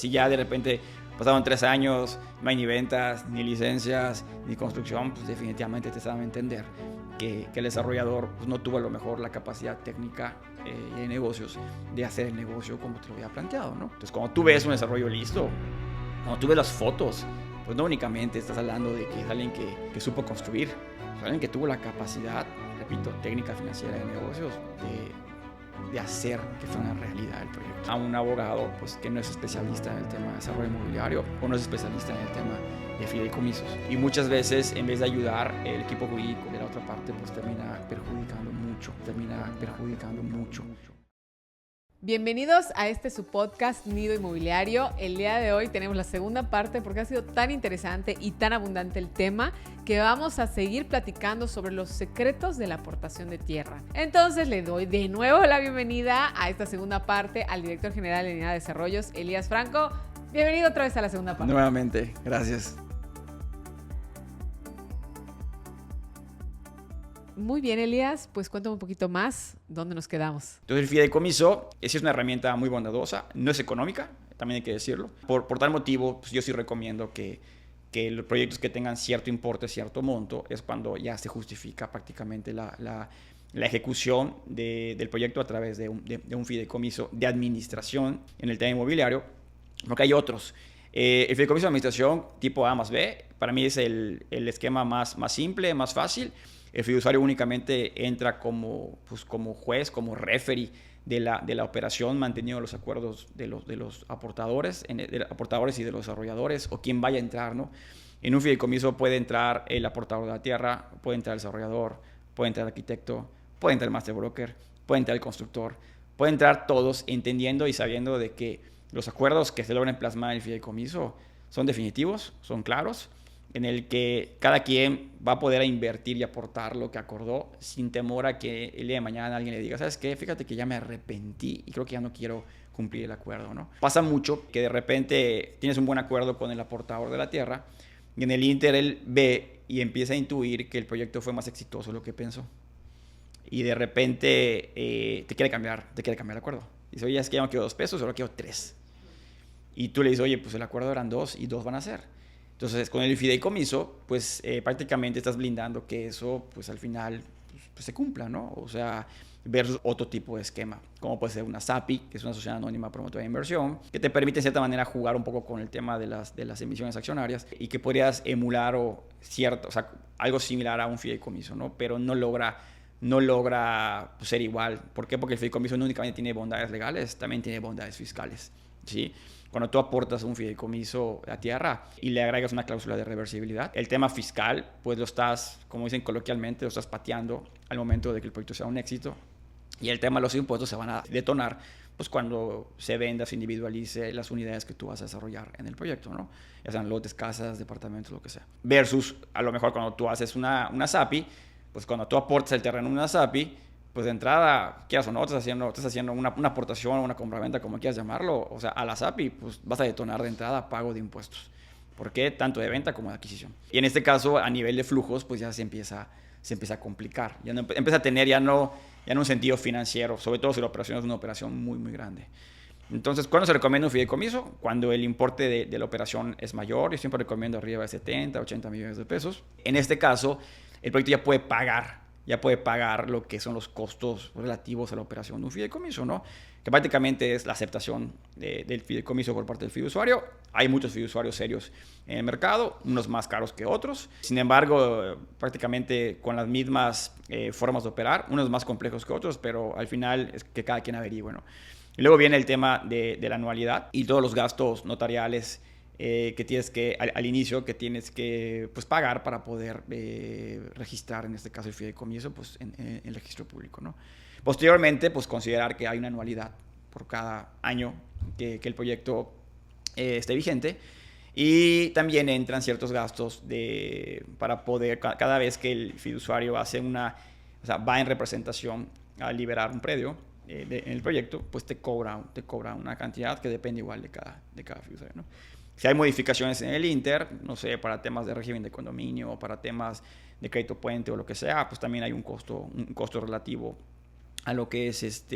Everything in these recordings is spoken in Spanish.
Si ya de repente pasaron 3 años, no hay ni ventas, ni licencias, ni construcción, pues definitivamente te están a entender que el desarrollador pues, no tuvo a lo mejor la capacidad técnica y de negocios de hacer el negocio como te lo había planteado, ¿no? Entonces, cuando tú ves un desarrollo listo, cuando tú ves las fotos, pues no únicamente estás hablando de que es alguien que supo construir, es alguien que tuvo la capacidad, repito, técnica, financiera de negocios, de hacer que fuera una realidad el proyecto. A un abogado pues, que no es especialista en el tema de desarrollo inmobiliario o no es especialista en el tema de fideicomisos. Y muchas veces, en vez de ayudar, el equipo jurídico de la otra parte pues, termina perjudicando mucho. Bienvenidos a su podcast Nido Inmobiliario. El día de hoy tenemos la segunda parte porque ha sido tan interesante y tan abundante el tema que vamos a seguir platicando sobre los secretos de la aportación de tierra. Entonces le doy de nuevo la bienvenida a esta segunda parte al director general de Unidad de Desarrollos, Elías Franco. Bienvenido otra vez a la segunda parte. Nuevamente, gracias. Muy bien, Elías, pues cuéntame un poquito más, ¿dónde nos quedamos? Entonces el fideicomiso es una herramienta muy bondadosa, no es económica, también hay que decirlo. Por tal motivo, pues yo sí recomiendo que los proyectos que tengan cierto importe, cierto monto, es cuando ya se justifica prácticamente la ejecución del proyecto a través de un fideicomiso de administración en el tema inmobiliario, porque hay otros. El fideicomiso de administración tipo A más B, para mí es el esquema más simple, más fácil. El fiduciario únicamente entra como juez, como referee de la operación, manteniendo los acuerdos de los aportadores y de los desarrolladores, o quien vaya a entrar, ¿no? En un fideicomiso puede entrar el aportador de la tierra, puede entrar el desarrollador, puede entrar el arquitecto, puede entrar el master broker, puede entrar el constructor, puede entrar todos entendiendo y sabiendo de que los acuerdos que se logran plasmar en el fideicomiso son definitivos, son claros, en el que cada quien va a poder invertir y aportar lo que acordó sin temor a que el día de mañana alguien le diga, ¿sabes qué? Fíjate que ya me arrepentí y creo que ya no quiero cumplir el acuerdo, ¿no? Pasa mucho que de repente tienes un buen acuerdo con el aportador de la tierra y en el ínter él ve y empieza a intuir que el proyecto fue más exitoso de lo que pensó. Y de repente te quiere cambiar el acuerdo. Dice, oye, es que ya no quiero $2, ahora quiero 3. Y tú le dices, oye, pues el acuerdo eran 2 y 2 van a ser. Entonces, con el fideicomiso, pues prácticamente estás blindando que eso, pues al final, pues, se cumpla, ¿no? O sea, versus otro tipo de esquema, como puede ser una SAPI, que es una sociedad anónima promotora de inversión, que te permite de cierta manera jugar un poco con el tema de las emisiones accionarias y que podrías emular algo similar a un fideicomiso, ¿no? Pero no logra pues, ser igual. ¿Por qué? Porque el fideicomiso no únicamente tiene bondades legales, también tiene bondades fiscales, ¿sí? Cuando tú aportas un fideicomiso a tierra y le agregas una cláusula de reversibilidad, el tema fiscal, pues lo estás, como dicen coloquialmente, lo estás pateando al momento de que el proyecto sea un éxito. Y el tema de los impuestos se van a detonar pues cuando se venda, se individualice las unidades que tú vas a desarrollar en el proyecto, ¿no? Ya sean lotes, casas, departamentos, lo que sea. Versus, a lo mejor cuando tú haces una SAPI, pues cuando tú aportas el terreno en una SAPI, pues de entrada, quieras o no, estás haciendo una aportación o una compraventa, como quieras llamarlo, o sea, a la SAPI, pues vas a detonar de entrada pago de impuestos. ¿Por qué? Tanto de venta como de adquisición. Y en este caso, a nivel de flujos, pues ya se empieza a complicar. Ya no, empieza a tener ya no un sentido financiero, sobre todo si la operación es una operación muy, muy grande. Entonces, ¿cuándo se recomienda un fideicomiso? Cuando el importe de la operación es mayor. Yo siempre recomiendo arriba de 70, 80 millones de pesos. En este caso, el proyecto ya puede pagar lo que son los costos relativos a la operación de un fideicomiso, ¿no? Que prácticamente es la aceptación del fideicomiso por parte del fiduciario. Hay muchos fiduciarios serios en el mercado, unos más caros que otros. Sin embargo, prácticamente con las mismas formas de operar, unos más complejos que otros, pero al final es que cada quien averigüe, ¿no? Y luego viene el tema de la anualidad y todos los gastos notariales que tienes que, al inicio, que tienes que pues, pagar para poder registrar, en este caso el fideicomiso, pues, en el registro público, ¿no? Posteriormente, pues considerar que hay una anualidad por cada año que el proyecto esté vigente. Y también entran ciertos gastos para poder, cada vez que el fiduciario va en representación a liberar un predio en el proyecto, pues te cobra una cantidad que depende igual de cada fiduciario, ¿no? Si hay modificaciones en el Inter, no sé, para temas de régimen de condominio o para temas de crédito puente o lo que sea, pues también hay un costo relativo a lo que es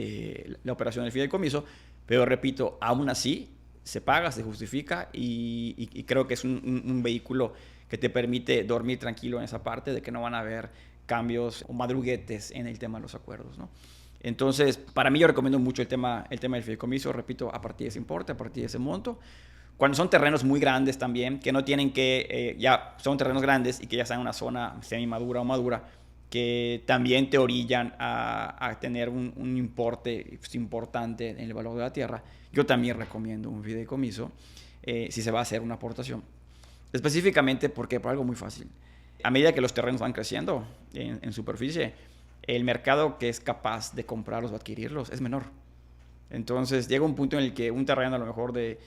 la operación del fideicomiso. Pero repito, aún así, se paga, se justifica y creo que es un vehículo que te permite dormir tranquilo en esa parte de que no van a haber cambios o madruguetes en el tema de los acuerdos, ¿no? Entonces, para mí yo recomiendo mucho el tema del fideicomiso, repito, a partir de ese importe, a partir de ese monto. Cuando son terrenos muy grandes también, que no tienen que, ya son terrenos grandes y que ya están en una zona semi-madura o madura, que también te orillan a tener un importe importante en el valor de la tierra, yo también recomiendo un fideicomiso si se va a hacer una aportación. Específicamente porque por algo muy fácil. A medida que los terrenos van creciendo en superficie, el mercado que es capaz de comprarlos o adquirirlos es menor. Entonces llega un punto en el que un terreno a lo mejor de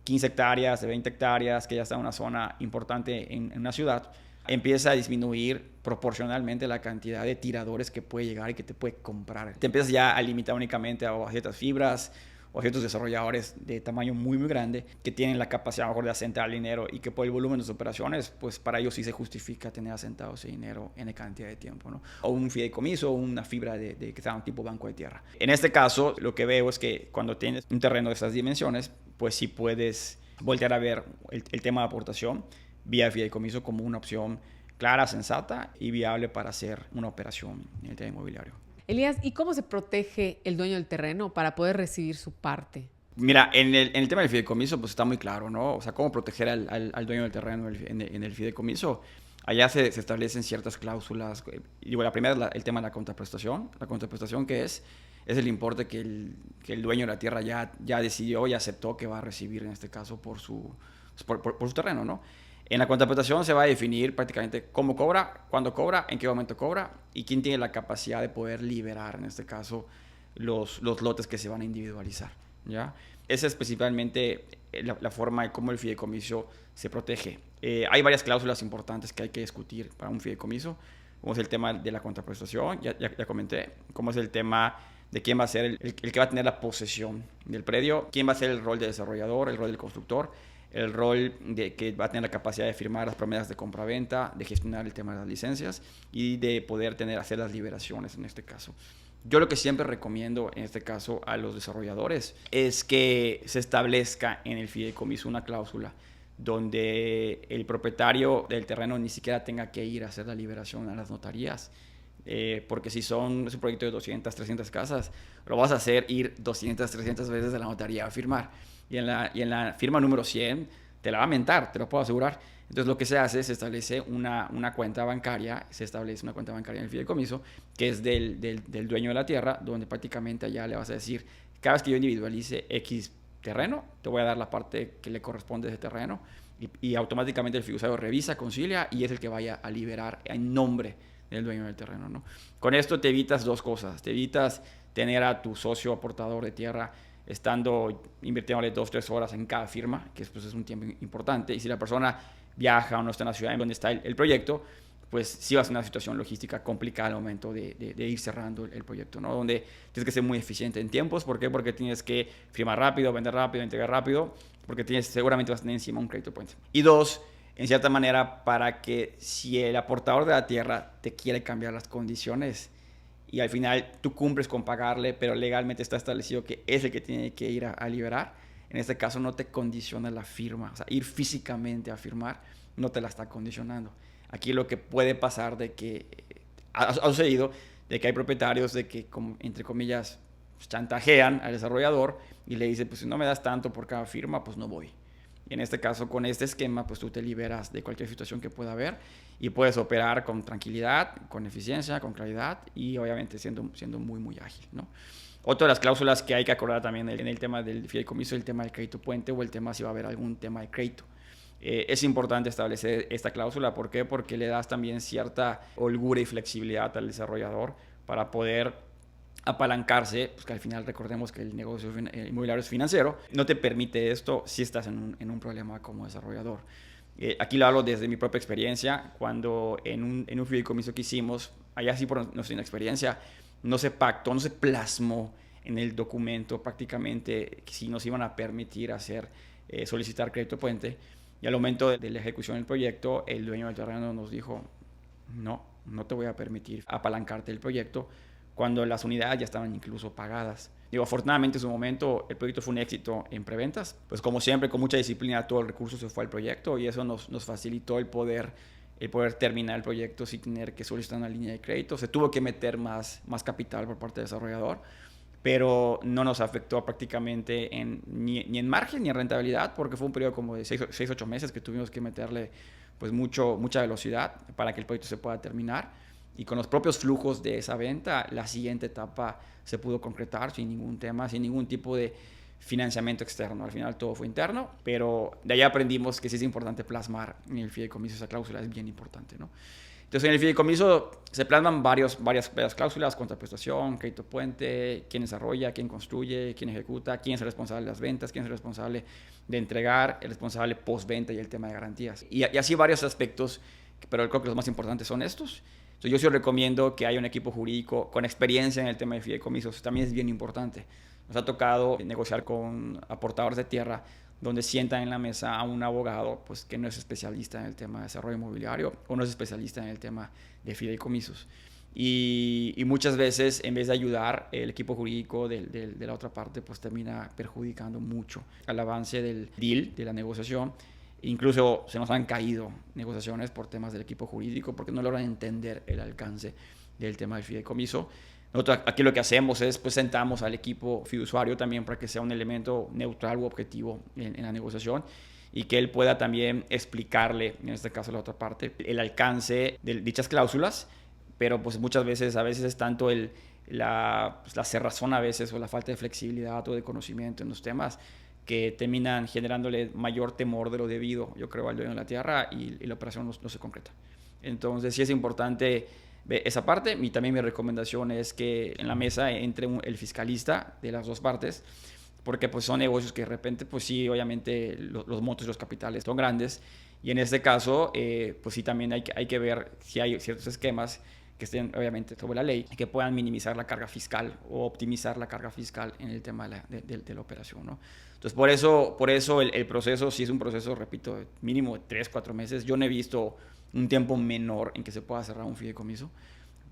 15 hectáreas, de 20 hectáreas, que ya está en una zona importante en una ciudad, empieza a disminuir proporcionalmente la cantidad de tiradores que puede llegar y que te puede comprar. Te empiezas ya a limitar únicamente a ciertas fibras o a ciertos desarrolladores de tamaño muy, muy grande que tienen la capacidad a lo mejor de asentar dinero y que por el volumen de sus operaciones, pues para ellos sí se justifica tener asentado ese dinero en cantidad de tiempo, ¿no? O un fideicomiso o una fibra de que sea un tipo banco de tierra. En este caso, lo que veo es que cuando tienes un terreno de estas dimensiones, pues sí puedes voltear a ver el tema de aportación vía fideicomiso como una opción clara, sensata y viable para hacer una operación en el tema inmobiliario. Elías, ¿y cómo se protege el dueño del terreno para poder recibir su parte? Mira, en el tema del fideicomiso pues está muy claro, ¿no? O sea, cómo proteger al dueño del terreno en el fideicomiso. Allá se establecen ciertas cláusulas. Digo, la primera es el tema de la contraprestación. La contraprestación que es el importe que el dueño de la tierra ya decidió y aceptó que va a recibir, en este caso, por su terreno, ¿no? En la contraprestación se va a definir prácticamente cómo cobra, cuándo cobra, en qué momento cobra y quién tiene la capacidad de poder liberar, en este caso, los lotes que se van a individualizar, ¿ya? Esa es principalmente la forma de cómo el fideicomiso se protege. Hay varias cláusulas importantes que hay que discutir para un fideicomiso, como es el tema de la contraprestación, ya comenté, como es el tema de quién va a ser el que va a tener la posesión del predio, quién va a ser el rol de desarrollador, el rol del constructor, el rol de que va a tener la capacidad de firmar las promesas de compra-venta, de gestionar el tema de las licencias y de poder hacer las liberaciones en este caso. Yo lo que siempre recomiendo en este caso a los desarrolladores es que se establezca en el fideicomiso una cláusula donde el propietario del terreno ni siquiera tenga que ir a hacer la liberación a las notarías. Porque si es un proyecto de 200, 300 casas, lo vas a hacer ir 200, 300 veces a la notaría a firmar. Y en la firma número 100 te la va a mentar, te lo puedo asegurar. Entonces lo que se hace es se establece una cuenta bancaria, en el fideicomiso, que es del dueño de la tierra, donde prácticamente allá le vas a decir, cada vez que yo individualice X terreno, te voy a dar la parte que le corresponde a ese terreno, y automáticamente el fiduciario revisa, concilia, y es el que vaya a liberar en nombre del dueño del terreno, ¿no? Con esto te evitas dos cosas. Te evitas tener a tu socio aportador de tierra invirtiéndole 2-3 horas en cada firma, que pues es un tiempo importante. Y si la persona viaja o no está en la ciudad en donde está el proyecto, pues sí va a ser una situación logística complicada al momento de ir cerrando el proyecto, ¿no? Donde tienes que ser muy eficiente en tiempos. ¿Por qué? Porque tienes que firmar rápido, vender rápido, entregar rápido, porque seguramente vas a tener encima un crédito puente. Y dos, en cierta manera, para que si el aportador de la tierra te quiere cambiar las condiciones y al final tú cumples con pagarle, pero legalmente está establecido que es el que tiene que ir a liberar, en este caso no te condiciona la firma. O sea, ir físicamente a firmar no te la está condicionando. Aquí lo que puede pasar de que ha sucedido, de que hay propietarios de que, entre comillas, chantajean al desarrollador y le dicen, pues si no me das tanto por cada firma, pues no voy. Y en este caso, con este esquema, pues tú te liberas de cualquier situación que pueda haber y puedes operar con tranquilidad, con eficiencia, con claridad y obviamente siendo muy, muy ágil, ¿no? Otra de las cláusulas que hay que acordar también en el tema del fideicomiso es el tema del crédito puente o el tema si va a haber algún tema de crédito. Es importante establecer esta cláusula. ¿Por qué? Porque le das también cierta holgura y flexibilidad al desarrollador para poder apalancarse, pues que al final recordemos que el negocio inmobiliario es financiero, no te permite esto si estás en un problema como desarrollador. Aquí lo hablo desde mi propia experiencia, cuando en un fideicomiso que hicimos, allá sí por nuestra inexperiencia, no se pactó, no se plasmó en el documento prácticamente si nos iban a permitir solicitar crédito puente, y al momento de la ejecución del proyecto, el dueño del terreno nos dijo, no te voy a permitir apalancarte el proyecto, cuando las unidades ya estaban incluso pagadas. Digo, afortunadamente en su momento el proyecto fue un éxito en preventas. Pues como siempre, con mucha disciplina, todo el recurso se fue al proyecto y eso nos facilitó el poder terminar el proyecto sin tener que solicitar una línea de crédito. Se tuvo que meter más capital por parte del desarrollador, pero no nos afectó prácticamente ni en margen ni en rentabilidad, porque fue un periodo como de 6-8 meses que tuvimos que meterle pues mucha velocidad para que el proyecto se pueda terminar. Y con los propios flujos de esa venta, la siguiente etapa se pudo concretar sin ningún tema, sin ningún tipo de financiamiento externo. Al final todo fue interno, pero de ahí aprendimos que sí es importante plasmar en el fideicomiso esa cláusula, es bien importante, ¿no? Entonces en el fideicomiso se plasman varias cláusulas: contraprestación, crédito puente, quién desarrolla, quién construye, quién ejecuta, quién es el responsable de las ventas, quién es el responsable de entregar, el responsable postventa y el tema de garantías. Y así varios aspectos, pero creo que los más importantes son estos. Entonces, yo sí recomiendo que haya un equipo jurídico con experiencia en el tema de fideicomisos. También es bien importante. Nos ha tocado negociar con aportadores de tierra donde sientan en la mesa a un abogado pues, que no es especialista en el tema de desarrollo inmobiliario o no es especialista en el tema de fideicomisos. Y muchas veces, en vez de ayudar, el equipo jurídico de la otra parte pues, termina perjudicando mucho al avance del deal, de la negociación. Incluso se nos han caído negociaciones por temas del equipo jurídico porque no logran entender el alcance del tema del fideicomiso. Nosotros aquí lo que hacemos es pues sentamos al equipo fiduciario también para que sea un elemento neutral u objetivo en la negociación y que él pueda también explicarle, en este caso a la otra parte, el alcance de dichas cláusulas, pero pues muchas veces, es tanto la cerrazón a veces o la falta de flexibilidad o de conocimiento en los temas que terminan generándole mayor temor de lo debido, yo creo, al dueño de la tierra y la operación no se concreta. Entonces sí es importante esa parte. Y también mi recomendación es que en la mesa entre el fiscalista de las dos partes, porque pues son negocios que de repente, pues sí, obviamente los montos y los capitales son grandes y en este caso, pues sí también hay que ver si hay ciertos esquemas que estén obviamente sobre la ley y que puedan minimizar la carga fiscal o optimizar la carga fiscal en el tema de la operación, ¿no? Entonces, por eso el proceso sí es un proceso, repito, mínimo de 3-4 meses. Yo no he visto un tiempo menor en que se pueda cerrar un fideicomiso,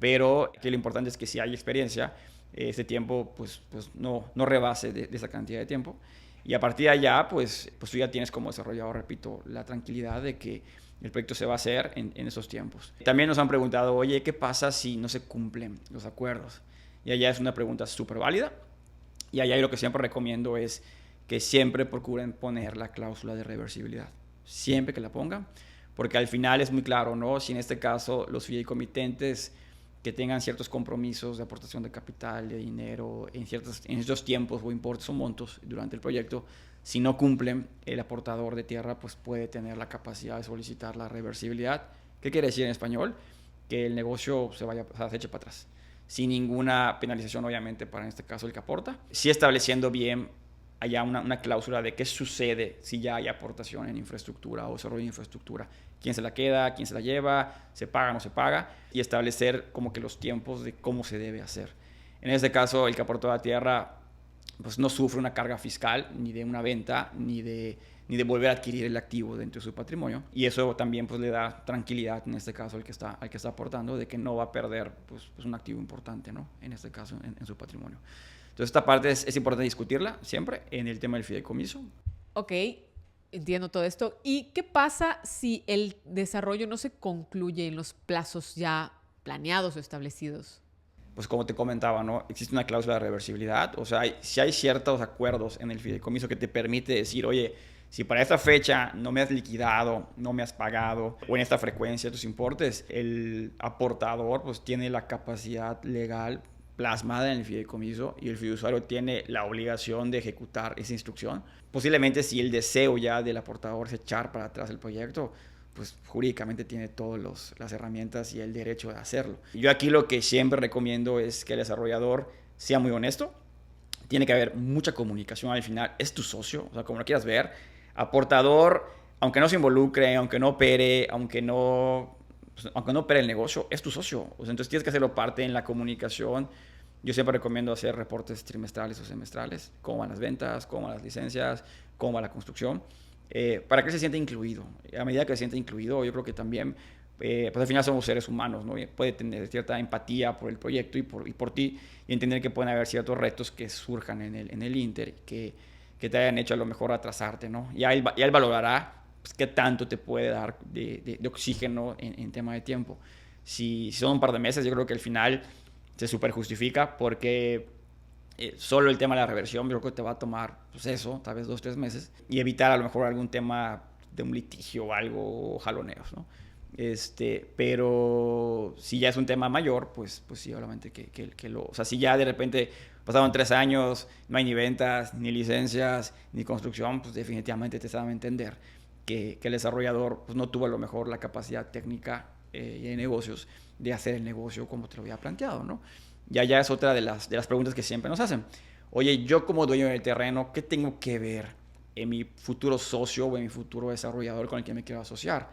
pero que lo importante es que si hay experiencia, ese tiempo pues no rebase de esa cantidad de tiempo. Y a partir de allá, pues tú ya tienes como desarrollador, repito, la tranquilidad de que el proyecto se va a hacer en esos tiempos. También nos han preguntado, oye, ¿qué pasa si no se cumplen los acuerdos? Y allá es una pregunta súper válida. Y allá lo que siempre recomiendo es que siempre procuren poner la cláusula de reversibilidad. Siempre que la pongan, porque al final es muy claro, ¿no? Si en este caso los fideicomitentes que tengan ciertos compromisos de aportación de capital, de dinero, en estos tiempos o importes o montos durante el proyecto, si no cumplen, el aportador de tierra pues puede tener la capacidad de solicitar la reversibilidad. ¿Qué quiere decir en español? Que el negocio se eche para atrás, sin ninguna penalización, obviamente, para en este caso el que aporta. Sí estableciendo bien allá una cláusula de qué sucede si ya hay aportación en infraestructura o desarrollo de infraestructura. ¿Quién se la queda? ¿Quién se la lleva? ¿Se paga o no se paga? Y establecer como que los tiempos de cómo se debe hacer. En este caso, el que aportó a tierra pues no sufre una carga fiscal ni de una venta ni de volver a adquirir el activo dentro de su patrimonio, y eso también pues le da tranquilidad en este caso al que está aportando, de que no va a perder pues un activo importante, ¿no? En este caso en su patrimonio. Entonces esta parte es importante discutirla siempre en el tema del fideicomiso. Ok, entiendo todo esto. ¿Y qué pasa si el desarrollo no se concluye en los plazos ya planeados o establecidos? Pues como te comentaba, ¿no? Existe una cláusula de reversibilidad. O sea, si hay ciertos acuerdos en el fideicomiso que te permite decir, oye, si para esta fecha no me has liquidado, no me has pagado, o en esta frecuencia tus importes, el aportador pues tiene la capacidad legal plasmada en el fideicomiso y el fiduciario tiene la obligación de ejecutar esa instrucción. Posiblemente si el deseo ya del aportador es echar para atrás el proyecto, pues jurídicamente tiene todas las herramientas y el derecho de hacerlo. Yo aquí lo que siempre recomiendo es que el desarrollador sea muy honesto. Tiene que haber mucha comunicación al final. Es tu socio, o sea, como lo quieras ver. Aportador, aunque no se involucre, aunque no opere, aunque no opere el negocio, es tu socio. O sea, entonces tienes que hacerlo parte en la comunicación. Yo siempre recomiendo hacer reportes trimestrales o semestrales. Cómo van las ventas, cómo van las licencias, cómo va la construcción. Para que se sienta incluido. A medida que se sienta incluido, yo creo que también pues al final somos seres humanos, ¿no? Y puede tener cierta empatía por el proyecto y por ti, y entender que pueden haber ciertos retos que surjan en el Inter, que te hayan hecho a lo mejor atrasarte, ¿no? Y él valorará pues, qué tanto te puede dar de oxígeno en tema de tiempo. Si son un par de meses, yo creo que al final se súper justifica, porque solo el tema de la reversión yo creo que te va a tomar, pues eso, tal vez 2-3 meses, y evitar a lo mejor algún tema de un litigio o algo, jaloneos, ¿no? Pero si ya es un tema mayor, pues sí, obviamente o sea, si ya de repente pasaron 3 años, no hay ni ventas, ni licencias, ni construcción, pues definitivamente te saben entender que el desarrollador pues, no tuvo a lo mejor la capacidad técnica y de negocios de hacer el negocio como te lo había planteado, ¿no? Ya es otra de las preguntas que siempre nos hacen. Oye, yo como dueño del terreno, ¿qué tengo que ver en mi futuro socio o en mi futuro desarrollador con el que me quiero asociar?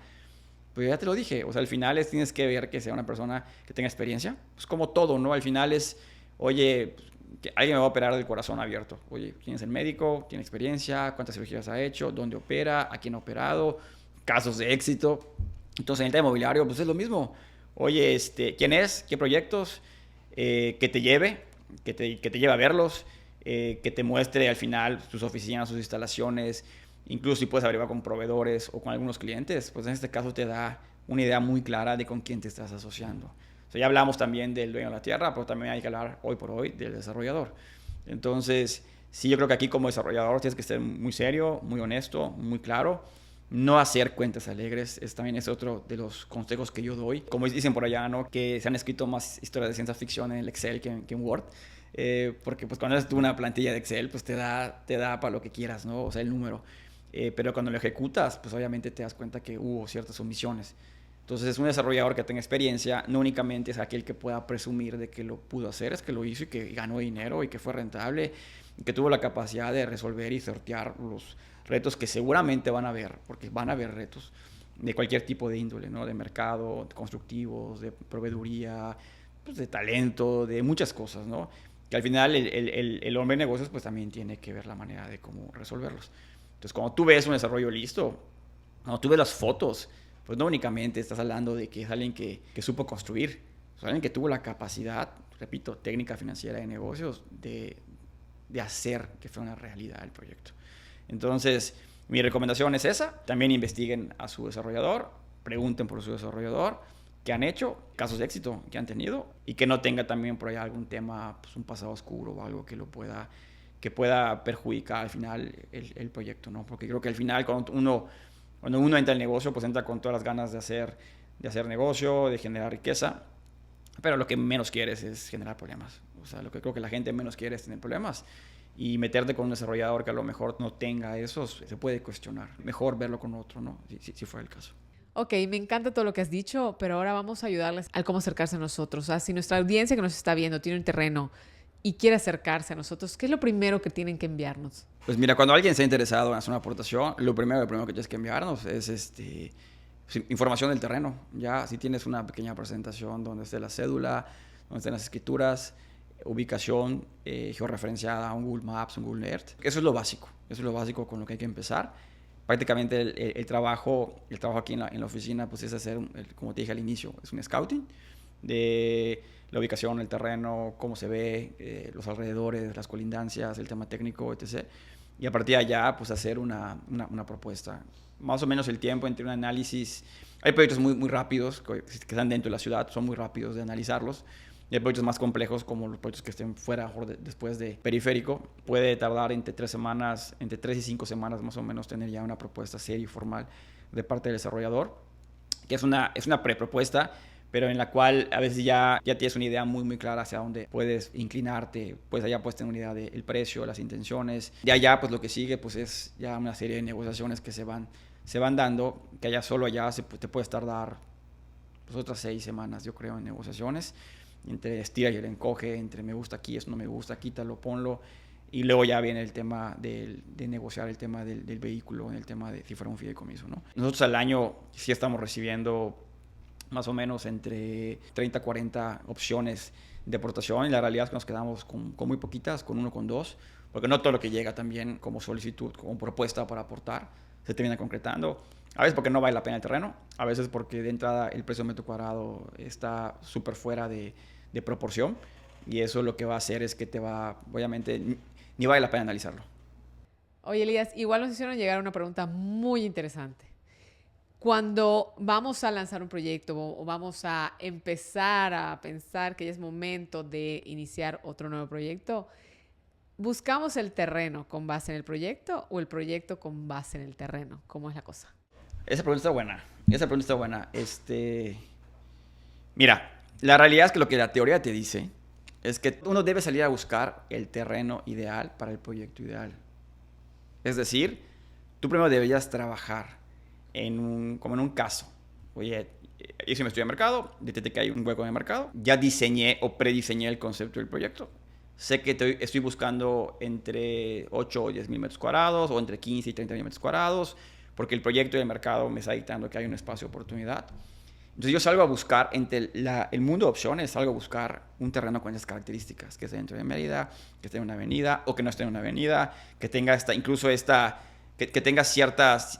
Pues ya te lo dije, o sea, al final tienes que ver que sea una persona que tenga experiencia. Pues como todo, ¿no? Al final oye, que alguien me va a operar del corazón abierto. Oye, ¿quién es el médico? ¿Tiene experiencia? ¿Cuántas cirugías ha hecho? ¿Dónde opera? ¿A quién ha operado? Casos de éxito. Entonces, en el tema inmobiliario, pues es lo mismo. Oye, ¿quién es? ¿Qué proyectos? Que te lleve, que te lleve a verlos, que te muestre al final sus oficinas, sus instalaciones, incluso si puedes averiguar con proveedores o con algunos clientes, pues en este caso te da una idea muy clara de con quién te estás asociando. O sea, ya hablamos también del dueño de la tierra, pero también hay que hablar hoy por hoy del desarrollador. Entonces, sí, yo creo que aquí como desarrollador tienes que ser muy serio, muy honesto, muy claro. No hacer cuentas alegres también es otro de los consejos que yo doy. Como dicen por allá, ¿no? Que se han escrito más historias de ciencia ficción en el Excel que en Word. Porque pues cuando haces tú una plantilla de Excel, pues te da para lo que quieras, ¿no? O sea, el número. Pero cuando lo ejecutas, pues obviamente te das cuenta que hubo ciertas omisiones. Entonces, es un desarrollador que tenga experiencia, no únicamente es aquel que pueda presumir de que lo pudo hacer, es que lo hizo y que ganó dinero y que fue rentable y que tuvo la capacidad de resolver y sortear los retos que seguramente van a haber, porque van a haber retos de cualquier tipo de índole, ¿no? De mercado, de constructivos, de proveeduría, pues de talento, de muchas cosas, ¿no? Que al final el hombre de negocios pues también tiene que ver la manera de cómo resolverlos. Entonces, cuando tú ves un desarrollo listo, cuando tú ves las fotos, pues no únicamente estás hablando de que es alguien que supo construir, es alguien que tuvo la capacidad, repito, técnica, financiera, de negocios, de hacer que fuera una realidad el proyecto. Entonces, mi recomendación es esa. También investiguen a su desarrollador, pregunten por su desarrollador, qué han hecho, casos de éxito que han tenido, y que no tenga también por ahí algún tema, pues un pasado oscuro o algo que pueda perjudicar al final el proyecto, ¿no? Porque creo que al final cuando uno entra al negocio, pues entra con todas las ganas de hacer negocio, de generar riqueza, pero lo que menos quieres es generar problemas. O sea, lo que creo que la gente menos quiere es tener problemas, y meterte con un desarrollador que a lo mejor no tenga esos, se puede cuestionar. Mejor verlo con otro, ¿no? Si fuera el caso. Ok, me encanta todo lo que has dicho, pero ahora vamos a ayudarles a cómo acercarse a nosotros. O sea, si nuestra audiencia que nos está viendo tiene un terreno y quiere acercarse a nosotros, ¿qué es lo primero que tienen que enviarnos? Pues mira, cuando alguien está interesado en hacer una aportación, lo primero que tienes que enviarnos es información del terreno. Ya, si tienes una pequeña presentación donde esté la cédula, donde estén las escrituras, ubicación georreferenciada a un Google Maps, un Google Earth. Eso es lo básico con lo que hay que empezar. Prácticamente el trabajo aquí en la oficina pues es hacer, como te dije al inicio, es un scouting de la ubicación, el terreno, cómo se ve, los alrededores, las colindancias, el tema técnico, etc. Y a partir de allá, pues hacer una propuesta. Más o menos el tiempo entre un análisis. Hay proyectos muy, muy rápidos que están dentro de la ciudad, son muy rápidos de analizarlos. Y hay proyectos más complejos, como los proyectos que estén fuera o después de periférico. Puede tardar entre 3 y 5 semanas más o menos, tener ya una propuesta seria y formal de parte del desarrollador, que es una prepropuesta, pero en la cual a veces ya tienes una idea muy, muy clara hacia dónde puedes inclinarte. Pues allá puedes tener una idea del precio, las intenciones. De allá, pues lo que sigue pues es ya una serie de negociaciones que se van dando, que solo allá te puedes tardar pues otras 6 semanas, yo creo, en negociaciones. Entre estira y el encoge, entre me gusta aquí, esto no me gusta, quítalo, ponlo. Y luego ya viene el tema de negociar el tema del vehículo, en el tema de si fuera un fideicomiso, ¿no? Nosotros al año sí estamos recibiendo más o menos entre 30 a 40 opciones de aportación, y la realidad es que nos quedamos con muy poquitas, con 1, con 2, porque no todo lo que llega también como solicitud, como propuesta para aportar, se termina concretando. A veces porque no vale la pena el terreno, a veces porque de entrada el precio de metro cuadrado está súper fuera de proporción, y eso lo que va a hacer es que obviamente, ni vale la pena analizarlo. Oye, Elías, igual nos hicieron llegar una pregunta muy interesante. Cuando vamos a lanzar un proyecto o vamos a empezar a pensar que ya es momento de iniciar otro nuevo proyecto, ¿buscamos el terreno con base en el proyecto o el proyecto con base en el terreno? ¿Cómo es la cosa? Esa pregunta está buena. Mira, la realidad es que lo que la teoría te dice es que uno debe salir a buscar el terreno ideal para el proyecto ideal. Es decir, tú primero deberías trabajar como en un caso. Oye, hice un estudio de mercado, detecté que hay un hueco en el mercado, ya diseñé o prediseñé el concepto del proyecto. Sé que estoy buscando entre 8 o 10 mil metros cuadrados o entre 15 y 30 mil metros cuadrados, porque el proyecto del mercado me está dictando que hay un espacio de oportunidad. Entonces yo salgo a buscar, entre el mundo de opciones, salgo a buscar un terreno con esas características, que esté dentro de Mérida, que esté en una avenida o que no esté en una avenida, que tenga que tenga cierta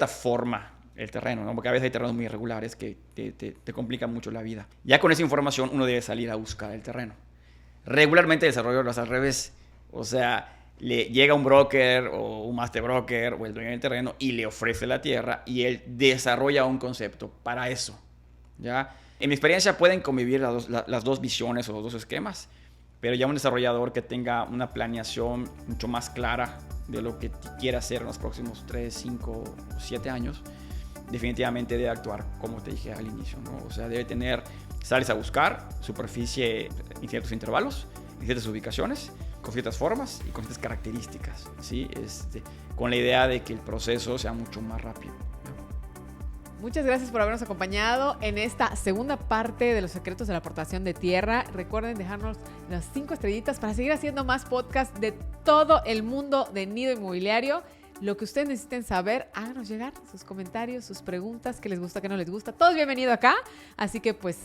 forma el terreno, ¿no? Porque a veces hay terrenos muy irregulares que te complican mucho la vida. Ya con esa información uno debe salir a buscar el terreno. Regularmente el desarrollo lo hace al revés. O sea, le llega un broker o un master broker o el dueño del terreno y le ofrece la tierra y él desarrolla un concepto para eso, ¿ya? En mi experiencia pueden convivir las dos visiones o los dos esquemas, pero ya un desarrollador que tenga una planeación mucho más clara de lo que quiere hacer en los próximos 3, 5 o 7 años, definitivamente debe actuar como te dije al inicio, ¿no? O sea, sales a buscar superficie en ciertos intervalos, en ciertas ubicaciones, con ciertas formas y con ciertas características, ¿sí? Con la idea de que el proceso sea mucho más rápido. Muchas gracias por habernos acompañado en esta segunda parte de los secretos de la aportación de tierra. Recuerden dejarnos las 5 estrellitas para seguir haciendo más podcasts de todo el mundo de nido inmobiliario. Lo que ustedes necesiten saber, háganos llegar sus comentarios, sus preguntas, qué les gusta, qué no les gusta. Todo es bienvenido acá. Así que pues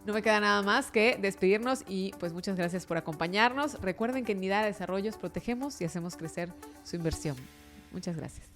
no me queda nada más que despedirnos y pues muchas gracias por acompañarnos. Recuerden que en Nidara Desarrollos protegemos y hacemos crecer su inversión. Muchas gracias.